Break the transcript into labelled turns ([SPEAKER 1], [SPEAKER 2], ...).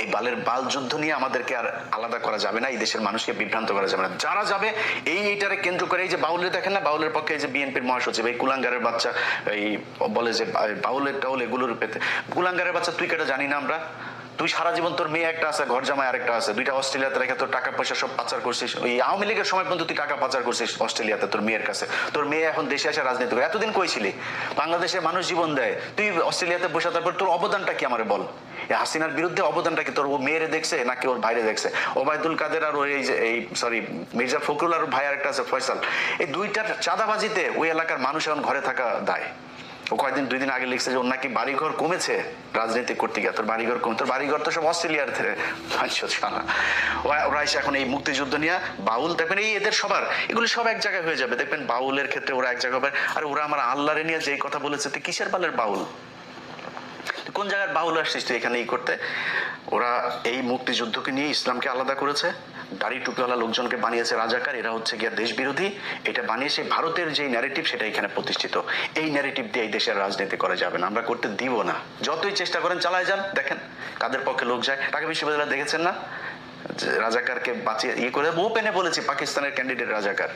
[SPEAKER 1] এই বাল যুদ্ধ নিয়ে আমাদেরকে আর আলাদা করা যাবে না, এই দেশের মানুষকে বিভ্রান্ত করা যাবে না। যারা যাবে এইটারে কেন্দ্র করে, এই যে বাউলের দেখেন না, বাউলের পক্ষে এই যে বিএনপির মহাসচিব এই কুলাঙ্গারের বাচ্চা এই বলে যে বাউলের টাউল এগুলোর পেতে, কুলাঙ্গারের বাচ্চা তুই কেটে জানি না আমরা? তুই সারা জীবন তোর মেয়ে একটা আছে, ঘর জামাই আরেকটা আছে, দুইটা অস্ট্রেলিয়াতে রেখে তোর টাকা পয়সা সব পাচার করছিস। ওই আওয়ামী লীগের সময় পর্যন্ত তুই টাকা পাচার করছিস অস্ট্রেলিয়াতে তোর মেয়ের কাছে। তোর মেয়ে এখন দেশে আসে রাজনীতি করে। এতদিন কই ছিলি? বাংলাদেশে মানুষ জীবন দেয়, তুই অস্ট্রেলিয়াতে বসে তারপর তোর অবদানটা কি আমারে বল? হাসিনার বিরুদ্ধে অবদানটা কি তোর? ও মেয়েরে দেখছে নাকি ওর ভাইরে দেখছে? ওবায়দুল কাদের আর ওই যে এই সরি মির্জা ফখরুল আর ভাই আরেকটা আছে ফয়সাল, এই দুইটার চাঁদাবাজিতে ওই এলাকার মানুষ এখন ঘরে থাকা দায়। ও কয়েকদিন 2 দিন আগে লিখছে যে ওর নাকি বাড়িঘর কমেছে রাজনীতি করতে গিয়ে। তোর বাড়িঘর কমে? তোর বাড়িঘর তো সব অস্ট্রেলিয়ার থেকে। ওরা এসে এখন এই মুক্তিযুদ্ধ নিয়ে বাউল দেখবেন, এই এদের সবার এগুলো সব এক জায়গায় হয়ে যাবে দেখবেন। বাউলের ক্ষেত্রে ওরা এক জায়গায় হবে। আর ওরা আমার আল্লাহরে নিয়ে যেই কথা বলেছে, তুই কিসের বালের বাউল? কোন জায়গার বাউল আসছিস তুই এখানে করতে? ওরা এই মুক্তিযুদ্ধকে নিয়ে ইসলামকে আলাদা করেছে, দাড়ি টুপিওয়ালা লোকজনকে বানিয়েছে রাজাকার, এরা হচ্ছে গিয়া দেশ বিরোধী। এটা বানিয়েছে ভারতের যে ন্যারেটিভ, সেটা এখানে প্রতিষ্ঠিত। এই ন্যারেটিভ দিয়ে এই দেশের রাজনীতি করা যাবে না, আমরা করতে দিব না। যতই চেষ্টা করেন চালায় যান, দেখেন কাদের পক্ষে লোক যায়। ঢাকা বিশ্ববিদ্যালয় দেখেছেন না, রাজাকারকে বাঁচিয়ে করে ওপেনে বলেছি পাকিস্তানের ক্যান্ডিডেট রাজাকার।